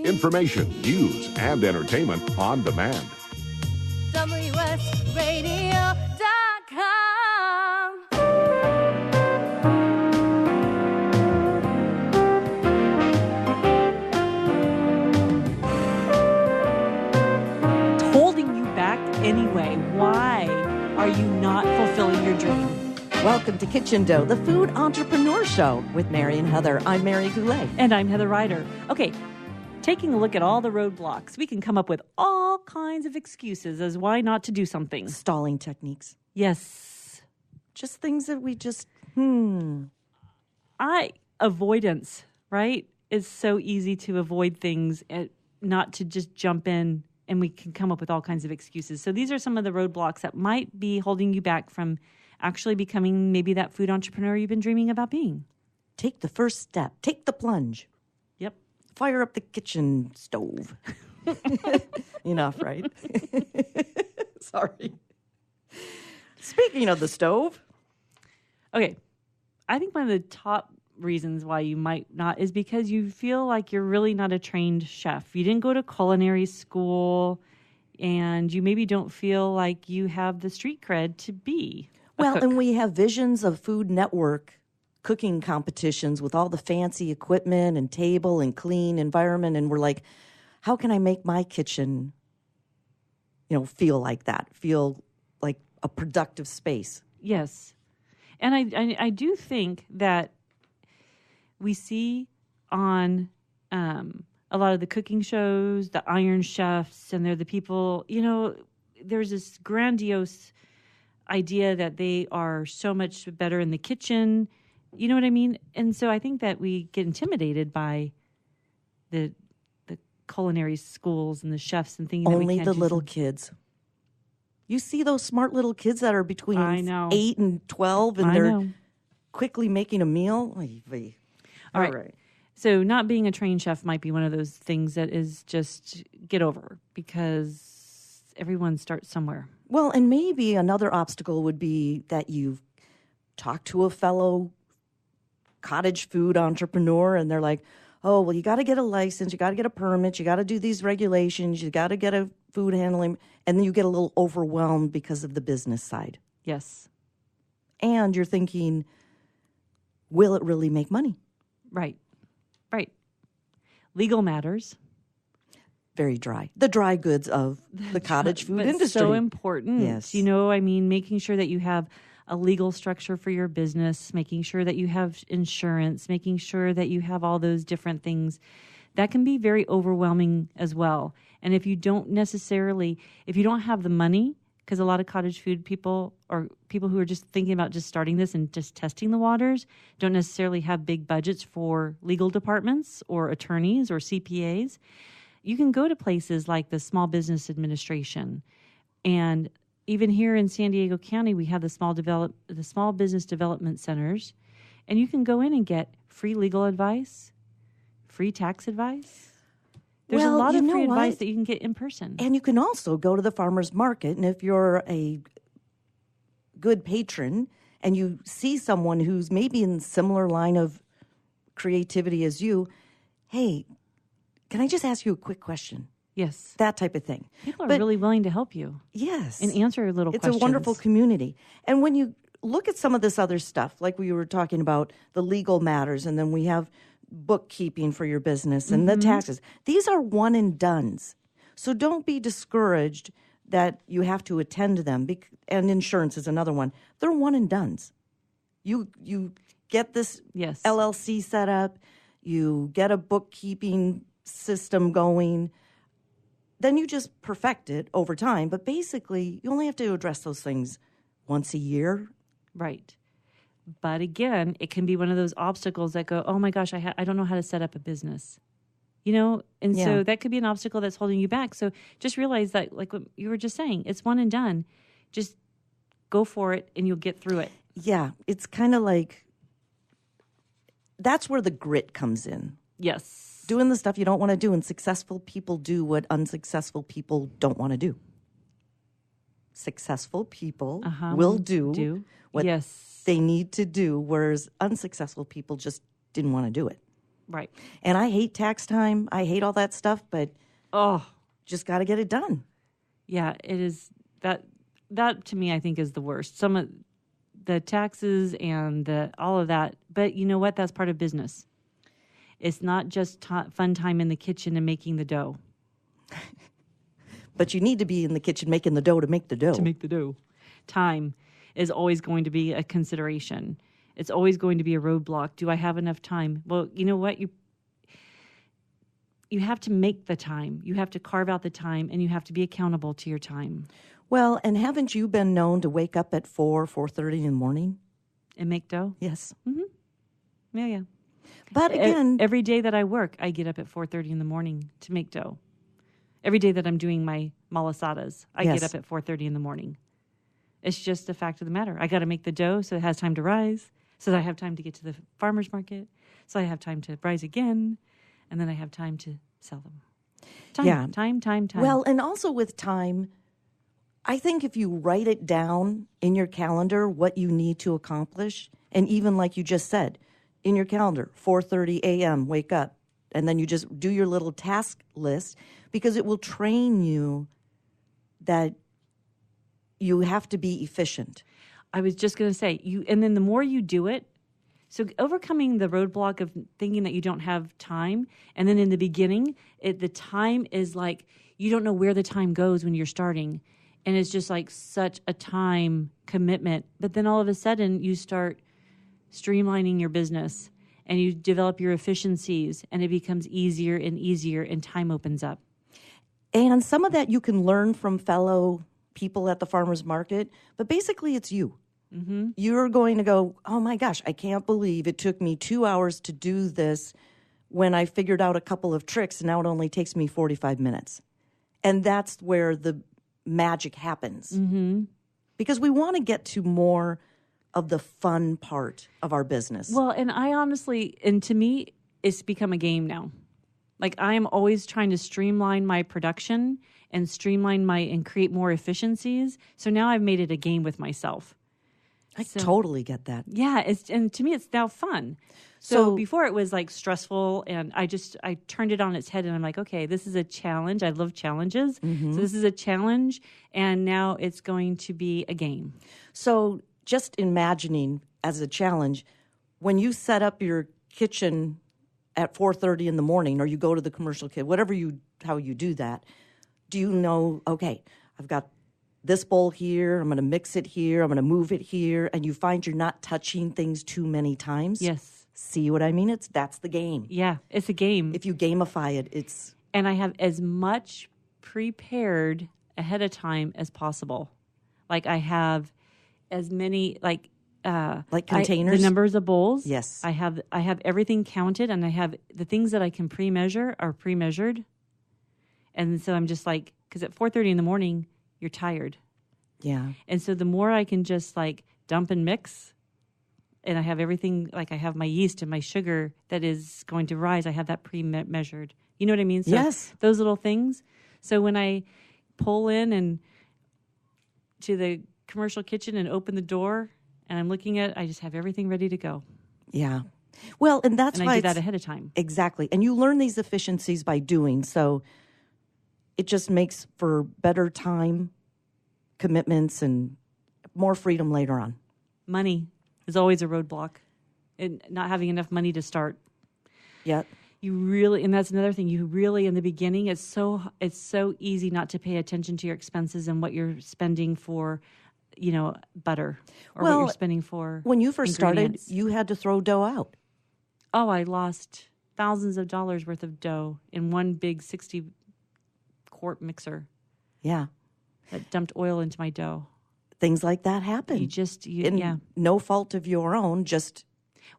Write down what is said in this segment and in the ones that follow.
Information, news, and entertainment on demand. WSRadio.com. Holding you back anyway. Why are you not fulfilling your dream? Welcome to Kitchen Dough, the food entrepreneur show with Mary and Heather. I'm Mary Goulet. And I'm Heather Ryder. Okay, taking a look at all the roadblocks, we can come up with all kinds of excuses as why not to do something. Stalling techniques. Yes. Just things that we just, Avoidance, right? It's so easy to avoid things and not to just jump in, and we can come up with all kinds of excuses. So these are some of the roadblocks that might be holding you back from actually becoming maybe that food entrepreneur you've been dreaming about being. Take the first step. Take the plunge. Yep. Fire up the kitchen stove. Enough, right? Sorry. Speaking of the stove. Okay. I think one of the top reasons why you might not is because you feel like you're really not a trained chef. You didn't go to culinary school, and you maybe don't feel like you have the street cred to be a Well, cook. and we have visions of Food Network cooking competitions with all the fancy equipment and table and clean environment. And we're like, how can I make my kitchen, feel like that, feel like a productive space? Yes. And I do think that we see on a lot of the cooking shows, the Iron Chefs, and they're the people, there's this grandiose idea that they are so much better in the kitchen. You know what I mean? And so I think that we get intimidated by the culinary schools and the chefs and thinking Only that we can't the do little something. kids. You see those smart little kids that are between I know. 8 and 12 and I they're know. quickly making a meal. All right. So not being a trained chef might be one of those things that is just get over, because everyone starts somewhere. Well, and maybe another obstacle would be that you've talked to a fellow cottage food entrepreneur and they're like, oh, well, you got to get a license, you got to get a permit, you got to do these regulations, you got to get a food handling, and then you get a little overwhelmed because of the business side. Yes. And you're thinking, will it really make money? Right. Right. Legal matters. Very dry. The dry goods of the cottage food But industry. so important. Yes. Making sure that you have a legal structure for your business, making sure that you have insurance, making sure that you have all those different things. That can be very overwhelming as well. And if you don't have the money, because a lot of cottage food people or people who are just thinking about just starting this and just testing the waters don't necessarily have big budgets for legal departments or attorneys or CPAs. You can go to places like the Small Business Administration, and even here in San Diego County, we have the small business development centers, and you can go in and get free legal advice, free tax advice. There's a lot of free advice that you can get in person. And you can also go to the farmer's market, and if you're a good patron and you see someone who's maybe in a similar line of creativity as you, hey, can I just ask you a quick question? Yes. That type of thing. People are really willing to help you. Yes. And answer your little questions. It's a wonderful community. And when you look at some of this other stuff, like we were talking about the legal matters, and then we have bookkeeping for your business and the taxes. These are one and dones. So don't be discouraged that you have to attend to them. And insurance is another one. They're one and dones. You get this LLC set up. You get a bookkeeping system going. Then you just perfect it over time. But basically, you only have to address those things once a year. Right. But again, it can be one of those obstacles that go, oh my gosh, I don't know how to set up a business. And so that could be an obstacle that's holding you back. So just realize that, like what you were just saying, it's one and done. Just go for it and you'll get through it. Yeah, it's kind of like, that's where the grit comes in. Yes. Doing the stuff you don't want to do, and successful people do what unsuccessful people don't want to do. Successful people will do what they need to do, whereas unsuccessful people just didn't want to do it. Right. And I hate tax time. I hate all that stuff, but Oh, just got to get it done. yeah, it is that to me I think is the worst. Some of the taxes and all of that. But you know what? That's part of business. It's not just fun time in the kitchen and making the dough. But you need to be in the kitchen making the dough to make the dough. To make the dough. Time is always going to be a consideration. It's always going to be a roadblock. Do I have enough time? Well, you know what? You have to make the time. You have to carve out the time, and you have to be accountable to your time. Well, and haven't you been known to wake up at 4:30 in the morning? And make dough? Yes. Yeah. But again, Every day that I work, I get up at 4:30 in the morning to make dough. Every day that I'm doing my malasadas, I Yes. get up at 4:30 in the morning. It's just a fact of the matter. I got to make the dough so it has time to rise, so that I have time to get to the farmer's market, so I have time to rise again, and then I have time to sell them. Time. Well, and also with time, I think if you write it down in your calendar what you need to accomplish, and even like you just said, in your calendar, 4:30 a.m., wake up, and then you just do your little task list, because it will train you that you have to be efficient. I was just going to say, and then the more you do it, so overcoming the roadblock of thinking that you don't have time, and then in the beginning, the time is like, you don't know where the time goes when you're starting, and it's just like such a time commitment. But then all of a sudden, you start streamlining your business, and you develop your efficiencies, and it becomes easier and easier, and time opens up. And some of that you can learn from fellow people at the farmer's market, but basically it's you. Mm-hmm. You're going to go, oh my gosh, I can't believe it took me 2 hours to do this when I figured out a couple of tricks, and now it only takes me 45 minutes. And that's where the magic happens. Mm-hmm. Because we want to get to more of the fun part of our business. Well, and to me, it's become a game now. Like, I am always trying to streamline my production and and create more efficiencies. So now I've made it a game with myself. I totally get that. Yeah, and to me, it's now fun. So before it was like stressful, and I turned it on its head, and I'm like, okay, this is a challenge. I love challenges. Mm-hmm. So this is a challenge, and now it's going to be a game. So just imagining as a challenge, when you set up your kitchen at 4:30 in the morning, or you go to the commercial kitchen, how you do that, do you know, okay, I've got this bowl here, I'm going to mix it here, I'm going to move it here, and you find you're not touching things too many times? Yes. See what I mean? That's the game. Yeah, it's a game. If you gamify it, it's... And I have as much prepared ahead of time as possible. Like, I have as many, like containers? The numbers of bowls. Yes. I have everything counted, and I have the things that I can pre-measure are pre-measured. And so I'm just like, because at 4:30 in the morning, you're tired. Yeah. And so the more I can just like dump and mix, and I have everything, like I have my yeast and my sugar that is going to rise, I have that pre-measured. You know what I mean? So yes. Those little things. So when I pull in and to the commercial kitchen and open the door and I'm looking at it, I just have everything ready to go. Yeah. Well, and that's why I do that ahead of time. Exactly. And you learn these efficiencies by doing. So it just makes for better time commitments and more freedom later on. Money is always a roadblock. And not having enough money to start. Yep. And that's another thing, in the beginning, it's so easy not to pay attention to your expenses and what you're spending for, butter, or what you're spending for when you first ingredients. started, you had to throw dough out. Oh, I lost thousands of dollars worth of dough in one big 60-quart mixer. Yeah. That dumped oil into my dough. Things like that happen. No fault of your own, just...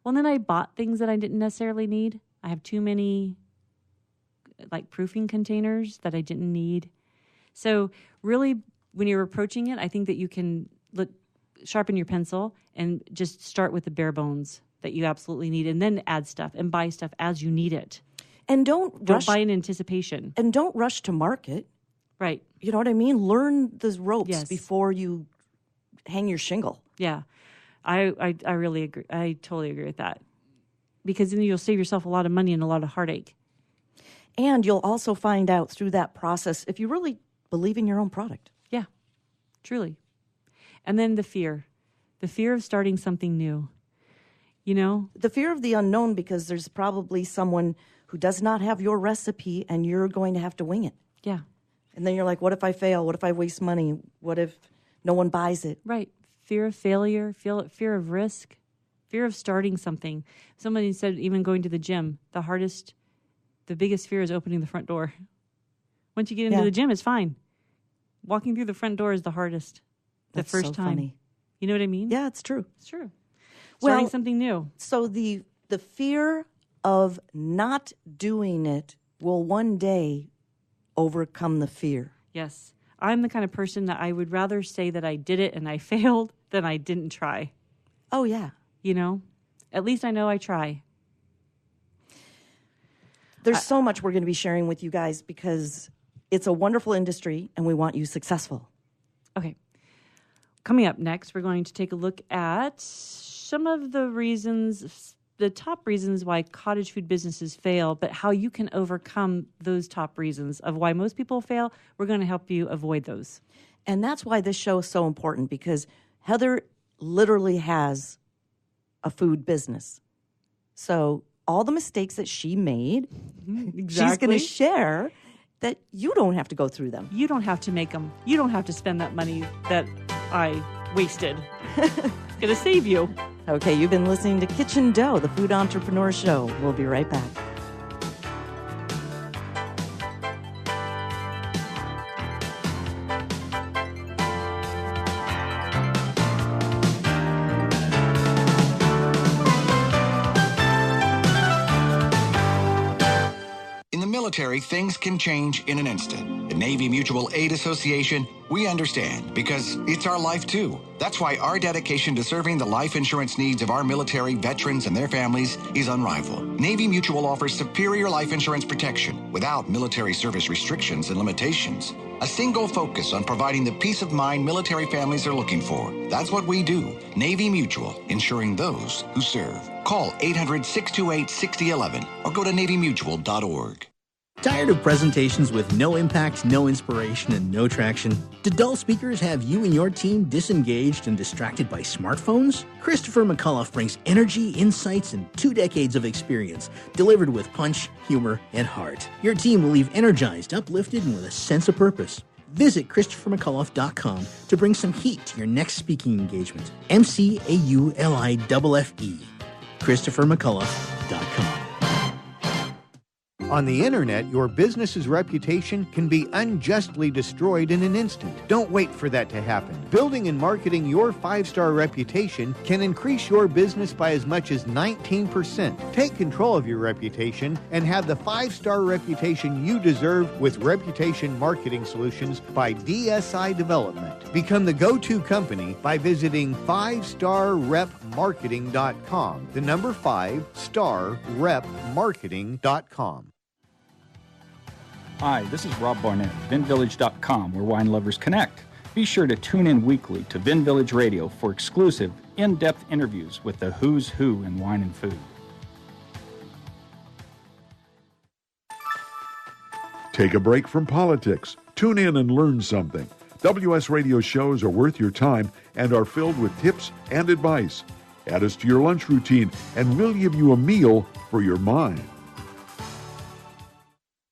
Well, then I bought things that I didn't necessarily need. I have too many, like, proofing containers that I didn't need. So really, when you're approaching it, I think that you can sharpen your pencil and just start with the bare bones that you absolutely need, and then add stuff and buy stuff as you need it. And don't buy in anticipation. And don't rush to market. Right. You know what I mean? Learn the ropes before you hang your shingle. Yeah. I really agree. I totally agree with that. because then you'll save yourself a lot of money and a lot of heartache. And you'll also find out through that process if you really believe in your own product. Yeah, truly. And then the fear of starting something new. You know? The fear of the unknown, because there's probably someone who does not have your recipe and you're going to have to wing it. Yeah. And then you're like, what if I fail? What if I waste money? What if no one buys it? Right. Fear of failure, fear of risk, fear of starting something. Somebody said even going to the gym, the biggest fear is opening the front door. Once you get into the gym, it's fine. Walking through the front door is the hardest. The That's first so time. Funny. You know what I mean? Yeah, it's true. It's true. Starting something new. So the fear of not doing it will one day overcome the fear. Yes. I'm the kind of person that I would rather say that I did it and I failed than I didn't try. Oh, yeah. You know? At least I know I try. There's so much we're going to be sharing with you guys because it's a wonderful industry and we want you successful. Okay. Coming up next, we're going to take a look at some of the top reasons why cottage food businesses fail, but how you can overcome those top reasons of why most people fail. We're going to help you avoid those. And that's why this show is so important, because Heather literally has a food business. So all the mistakes that she made, she's going to share that you don't have to go through them. You don't have to make them. You don't have to spend that money that I wasted. It's going to save you. Okay, you've been listening to Kitchen Dough, the Food Entrepreneur Show. We'll be right back. Military, things can change in an instant. The Navy Mutual Aid Association, we understand because it's our life too. That's why our dedication to serving the life insurance needs of our military veterans and their families is unrivaled. Navy Mutual offers superior life insurance protection without military service restrictions and limitations. A single focus on providing the peace of mind military families are looking for. That's what we do. Navy Mutual, insuring those who serve. Call 800-628-6011 or go to NavyMutual.org. Tired of presentations with no impact, no inspiration, and no traction? Do dull speakers have you and your team disengaged and distracted by smartphones? Christopher McAuliffe brings energy, insights, and 2 decades of experience, delivered with punch, humor, and heart. Your team will leave energized, uplifted, and with a sense of purpose. Visit ChristopherMcAuliffe.com to bring some heat to your next speaking engagement. McAuliffe. ChristopherMcAuliffe.com. On the internet, your business's reputation can be unjustly destroyed in an instant. Don't wait for that to happen. Building and marketing your 5-star reputation can increase your business by as much as 19%. Take control of your reputation and have the 5-star reputation you deserve with Reputation Marketing Solutions by DSI Development. Become the go-to company by visiting 5starrepmarketing.com. The number 5starrepmarketing.com. Hi, this is Rob Barnett, VinVillage.com, where wine lovers connect. Be sure to tune in weekly to Vin Village Radio for exclusive, in-depth interviews with the who's who in wine and food. Take a break from politics. Tune in and learn something. WS Radio shows are worth your time and are filled with tips and advice. Add us to your lunch routine, and we'll give you a meal for your mind.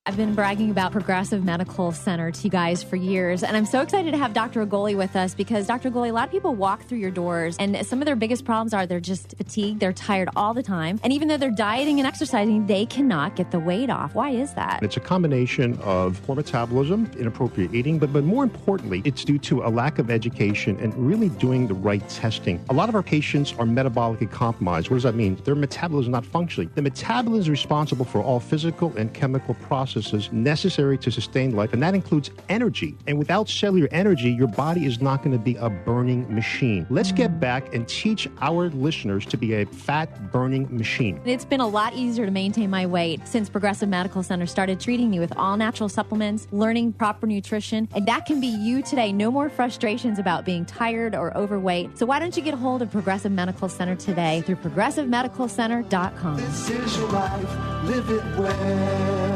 I've been bragging about Progressive Medical Center to you guys for years, and I'm so excited to have Dr. Agoli with us because, Dr. Agoli, a lot of people walk through your doors, and some of their biggest problems are they're just fatigued, they're tired all the time, and even though they're dieting and exercising, they cannot get the weight off. Why is that? It's a combination of poor metabolism, inappropriate eating, but more importantly, it's due to a lack of education and really doing the right testing. A lot of our patients are metabolically compromised. What does that mean? Their metabolism is not functioning. The metabolism is responsible for all physical and chemical processes processes necessary to sustain life, and that includes energy. And without cellular energy, your body is not going to be a burning machine. Let's get back and teach our listeners to be a fat-burning machine. It's been a lot easier to maintain my weight since Progressive Medical Center started treating me with all-natural supplements, learning proper nutrition, and that can be you today. No more frustrations about being tired or overweight. So why don't you get a hold of Progressive Medical Center today through progressivemedicalcenter.com. This is your life, live it well.